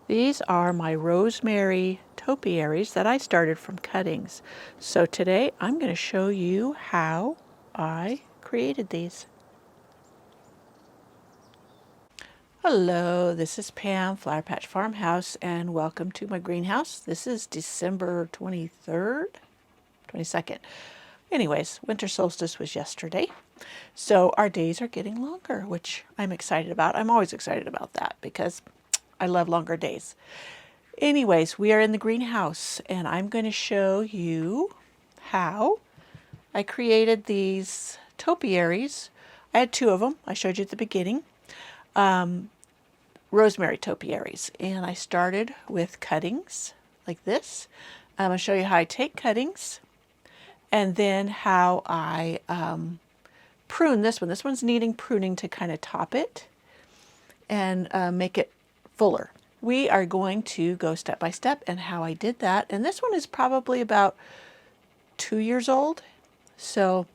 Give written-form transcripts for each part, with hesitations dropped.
These are my Rosemary Topiaries that I started from cuttings. So today I'm going to show you how I created these. Hello, this is Pam, Flower Patch Farmhouse, and welcome to my greenhouse. This is December 23rd, 22nd. Anyways, winter solstice was yesterday. So our days are getting longer, which I'm excited about. I'm always excited about that because I love longer days. Anyways, we are in the greenhouse and I'm going to show you how I created these topiaries. I had two of them. I showed you at the beginning. Rosemary topiaries. And I started with cuttings like this. I'm going to show you how I take cuttings and then how I prune this one. This one's needing pruning to kind of top it and make it fuller. We are going to go step by step and how I did that. And this one is probably about 2 years old. So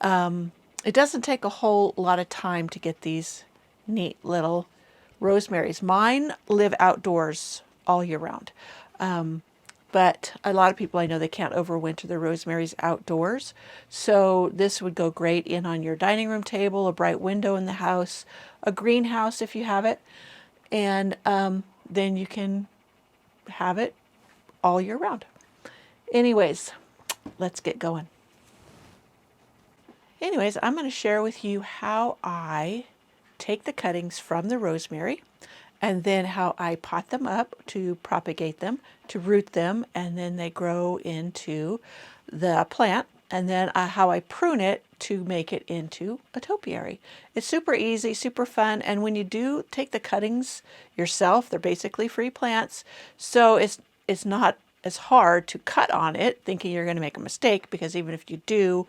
it doesn't take a whole lot of time to get these neat little rosemaries. Mine live outdoors all year round. But a lot of people I know, they can't overwinter their rosemaries outdoors. So this would go great in on your dining room table, a bright window in the house, a greenhouse if you have it. And then you can have it all year round. Anyways, let's get going. Anyways, I'm going to share with you how I take the cuttings from the rosemary and then how I pot them up to propagate them, to root them, and then they grow into the plant, and then how I prune it to make it into a topiary. It's super easy, super fun, and when you do take the cuttings yourself, they're basically free plants, so it's not as hard to cut on it thinking you're going to make a mistake, because even if you do,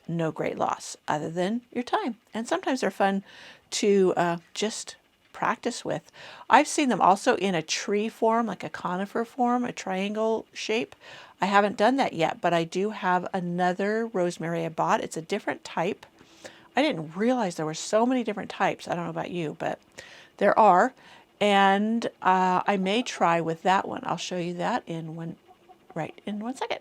no great loss other than your time. And sometimes they're fun to just practice with. I've seen them also in a tree form, like a conifer form, a triangle shape. I haven't done that yet, but I do have another rosemary I bought. It's a different type. I didn't realize there were so many different types. I don't know about you, but there are. And I may try with that one. I'll show you that in one second.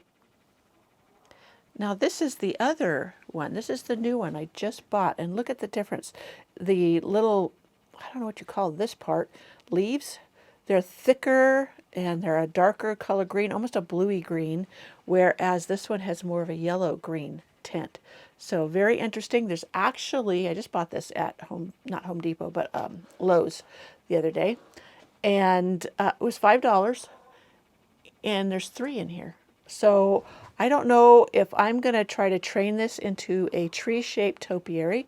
Now this is the other one. This is the new one I just bought. And look at the difference. The little, I don't know what you call this part, leaves, they're thicker and they're a darker color green, almost a bluey green, whereas this one has more of a yellow green tint. So very interesting. There's actually, I just bought this at not Home Depot, but Lowe's the other day. And it was $5 and there's 3 in here. So I don't know if I'm going to try to train this into a tree-shaped topiary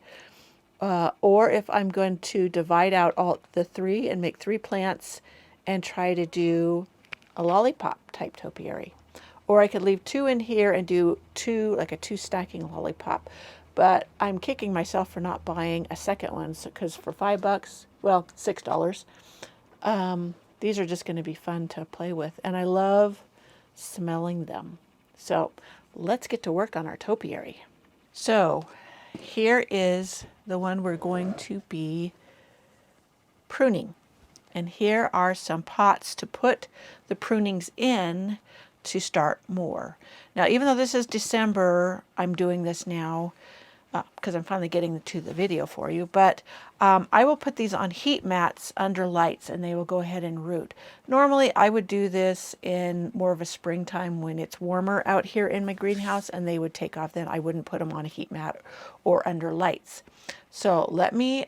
or if I'm going to divide out all the 3 and make 3 plants and try to do a lollipop type topiary. Or I could leave 2 in here and do 2, like a 2 stacking lollipop. But I'm kicking myself for not buying a second one because for $5, well, $6, these are just going to be fun to play with. And I love smelling them. So let's get to work on our topiary. So here is the one we're going to be pruning. And here are some pots to put the prunings in to start more. Now, even though this is December, I'm doing this now because I'm finally getting to the video for you, but I will put these on heat mats under lights and they will go ahead and root. Normally I would do this in more of a springtime when it's warmer out here in my greenhouse and they would take off. Then I wouldn't put them on a heat mat or under lights. So let me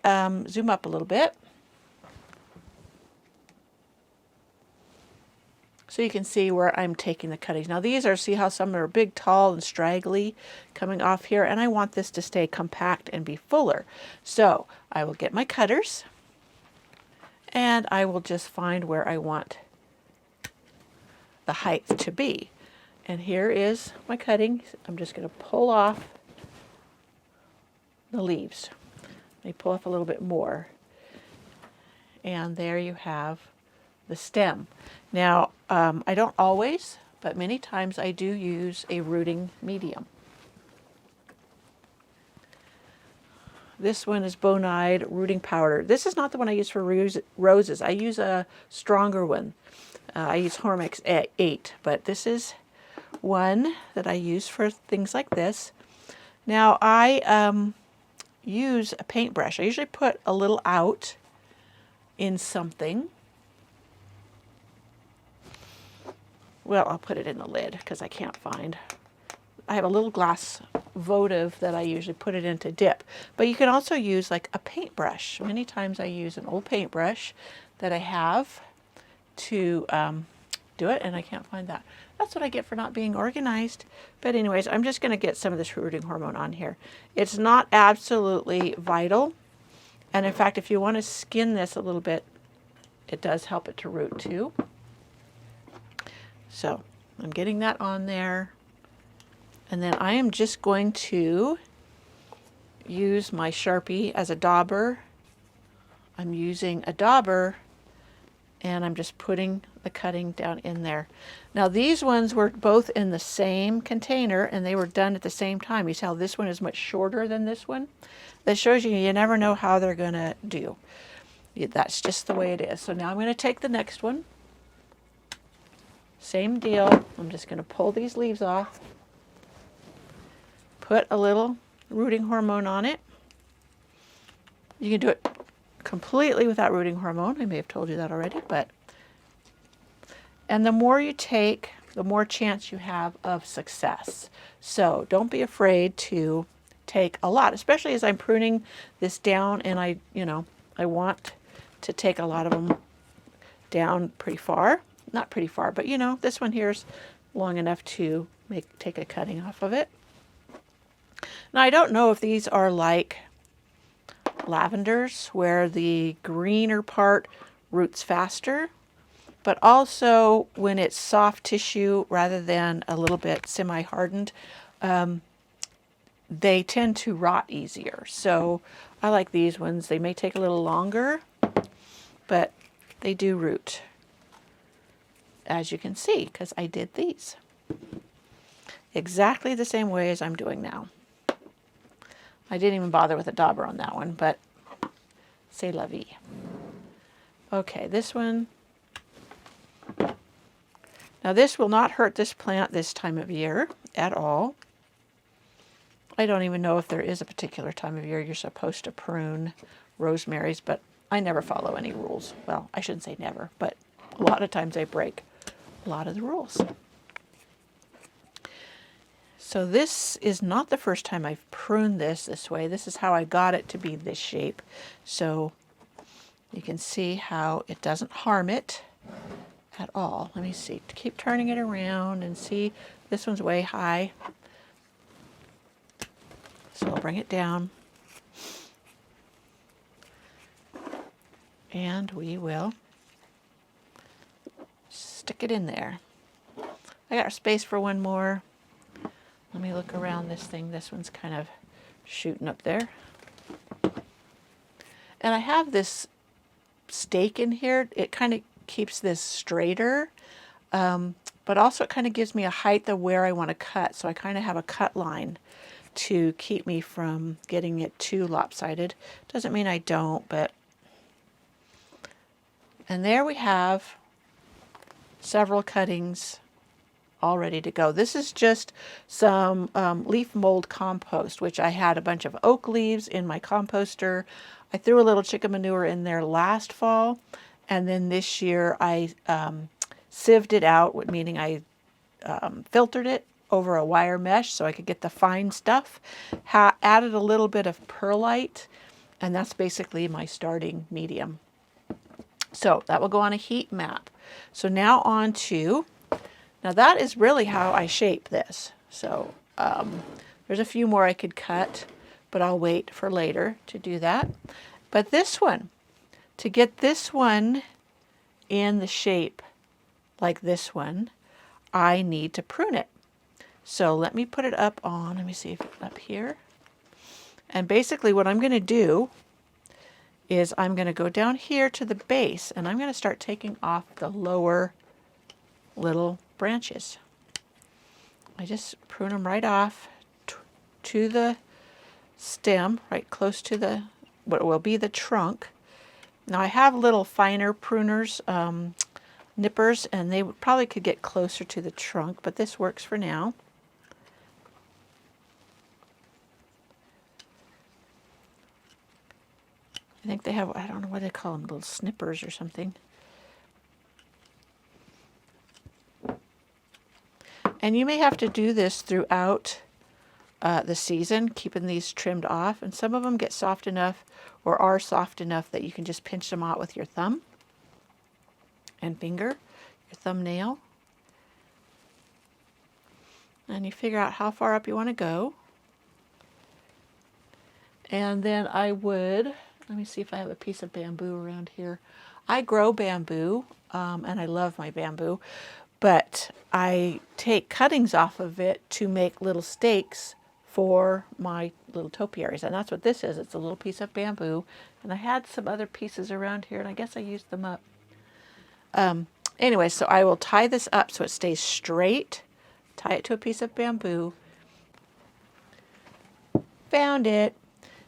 zoom up a little bit so you can see where I'm taking the cuttings. Now these are, see how some are big, tall, and straggly coming off here, and I want this to stay compact and be fuller. So I will get my cutters, and I will just find where I want the height to be. And here is my cutting. I'm just going to pull off the leaves. Let me pull off a little bit more. And there you have the stem. Now, I don't always, but many times I do use a rooting medium. This one is Bonide Rooting Powder. This is not the one I use for roses. I use a stronger one. I use Hormex 8, but this is one that I use for things like this. Now I use a paintbrush. I usually put a little out in something. Well, I'll put it in the lid because I can't find. I have a little glass votive that I usually put it in to dip. But you can also use like a paintbrush. Many times I use an old paintbrush that I have to do it, and I can't find that. That's what I get for not being organized. But anyways, I'm just going to get some of this rooting hormone on here. It's not absolutely vital. And in fact, if you want to skin this a little bit, it does help it to root too. So I'm getting that on there. And then I am just going to use my Sharpie as a dauber. I'm using a dauber, and I'm just putting the cutting down in there. Now these ones were both in the same container, and they were done at the same time. You see how this one is much shorter than this one? That shows you never know how they're going to do. That's just the way it is. So now I'm going to take the next one. Same deal. I'm just going to pull these leaves off. Put a little rooting hormone on it. You can do it completely without rooting hormone. I may have told you that already, but. And the more you take, the more chance you have of success. So don't be afraid to take a lot, especially as I'm pruning this down, and I want to take a lot of them down pretty far. Not pretty far, but this one here is long enough to take a cutting off of it. Now I don't know if these are like lavenders where the greener part roots faster, but also when it's soft tissue rather than a little bit semi-hardened, they tend to rot easier. So I like these ones. They may take a little longer, but they do root, as you can see, because I did these exactly the same way as I'm doing now. I didn't even bother with a dauber on that one, but c'est la vie. Okay, this one. Now this will not hurt this plant this time of year at all. I don't even know if there is a particular time of year you're supposed to prune rosemaries, but I never follow any rules. Well, I shouldn't say never, but a lot of times I break a lot of the rules. So this is not the first time I've pruned this way. This is how I got it to be this shape. So you can see how it doesn't harm it at all. Let me see. Keep turning it around and see. This one's way high. So I'll bring it down. And we will stick it in there. I got space for one more. Let me look around this thing. This one's kind of shooting up there. And I have this stake in here. It kind of keeps this straighter, but also it kind of gives me a height of where I want to cut. So I kind of have a cut line to keep me from getting it too lopsided. Doesn't mean I don't, but. And there we have several cuttings all ready to go. This is just some leaf mold compost, which I had a bunch of oak leaves in my composter. I threw a little chicken manure in there last fall, and then this year I sieved it out, meaning I filtered it over a wire mesh so I could get the fine stuff. Added a little bit of perlite, and that's basically my starting medium. So that will go on a heat map. So now on to, now that is really how I shape this. So there's a few more I could cut, but I'll wait for later to do that. But this one, to get this one in the shape like this one, I need to prune it. So let me put it up on, let me see if it's up here. And basically what I'm going to do is I'm going to go down here to the base, and I'm going to start taking off the lower little branches. I just prune them right off to the stem right close to the what will be the trunk. Now I have little finer pruners, nippers, and they probably could get closer to the trunk, but this works for now. I think they have, I don't know what they call them, little snippers or something. And you may have to do this throughout the season, keeping these trimmed off. And some of them get soft enough or are soft enough that you can just pinch them out with your thumb and finger, your thumbnail. And you figure out how far up you want to go. And then I would, let me see if I have a piece of bamboo around here. I grow bamboo, and I love my bamboo, but I take cuttings off of it to make little stakes for my little topiaries. And that's what this is. It's a little piece of bamboo. And I had some other pieces around here, and I guess I used them up. Anyway, so I will tie this up so it stays straight. Tie it to a piece of bamboo. Found it.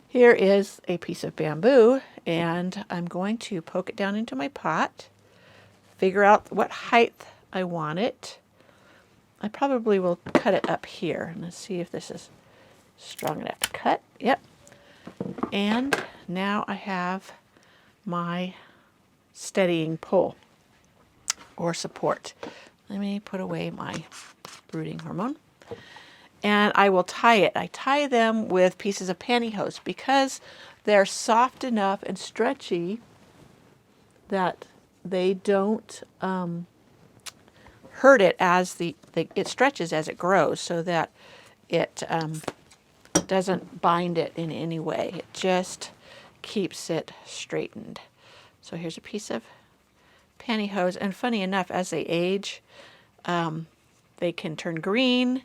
Here is a piece of bamboo, and I'm going to poke it down into my pot, figure out what height I want it. I probably will cut it up here. And let's see if this is strong enough to cut. Yep. And now I have my steadying pole or support. Let me put away my brooding hormone. And I will tie it. I tie them with pieces of pantyhose because they're soft enough and stretchy that they don't hurt it as it stretches as it grows, so that it doesn't bind it in any way. It just keeps it straightened. So here's a piece of pantyhose, and funny enough, as they age, they can turn green,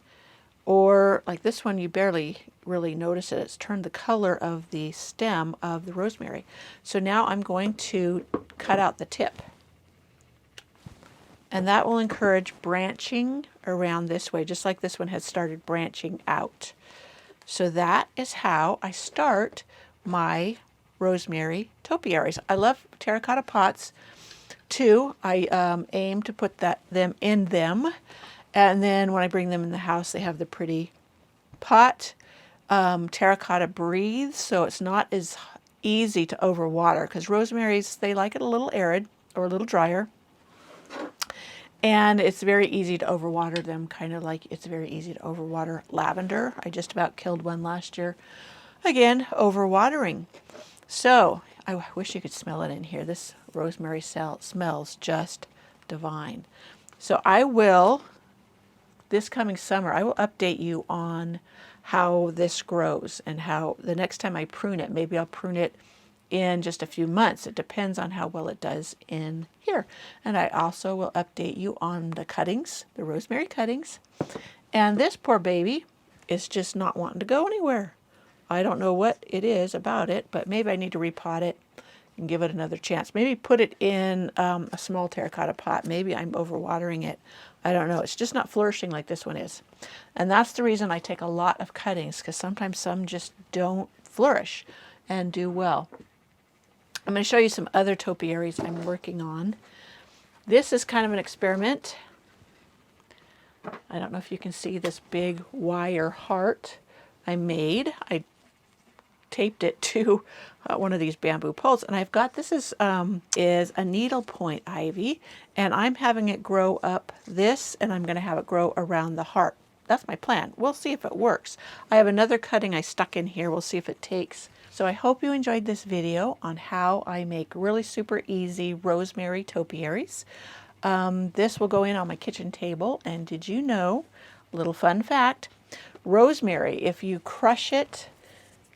or like this one, you barely really notice it. It's turned the color of the stem of the rosemary. So now I'm going to cut out the tip. And that will encourage branching around this way, just like this one has started branching out. So that is how I start my rosemary topiaries. I love terracotta pots too. I aim to put them in them. And then when I bring them in the house, they have the pretty pot. Terracotta breathes, so it's not as easy to overwater, because rosemaries, they like it a little arid or a little drier. And it's very easy to overwater them, kind of like it's very easy to overwater lavender. I just about killed one last year. Again, overwatering. So I wish you could smell it in here. This rosemary smells just divine. So I will, this coming summer, I will update you on how this grows and how the next time I prune it, maybe I'll prune it in just a few months. It depends on how well it does in here. And I also will update you on the cuttings, the rosemary cuttings. And this poor baby is just not wanting to go anywhere. I don't know what it is about it, but maybe I need to repot it and give it another chance. Maybe put it in a small terracotta pot. Maybe I'm overwatering it. I don't know. It's just not flourishing like this one is. And that's the reason I take a lot of cuttings, because sometimes some just don't flourish and do well. I'm going to show you some other topiaries I'm working on. This is kind of an experiment. I don't know if you can see this big wire heart I made. I taped it to one of these bamboo poles, and I've got, this is a needlepoint ivy, and I'm having it grow up this, and I'm going to have it grow around the heart. That's my plan. We'll see if it works. I have another cutting I stuck in here. We'll see if it takes. So I hope you enjoyed this video on how I make really super easy rosemary topiaries. This will go in on my kitchen table, and did you know, little fun fact, rosemary, if you crush it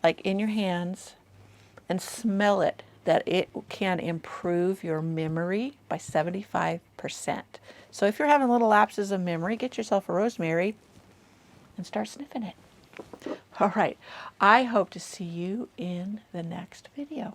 like in your hands and smell it, that it can improve your memory by 75%. So if you're having little lapses of memory, get yourself a rosemary and start sniffing it. All right, I hope to see you in the next video.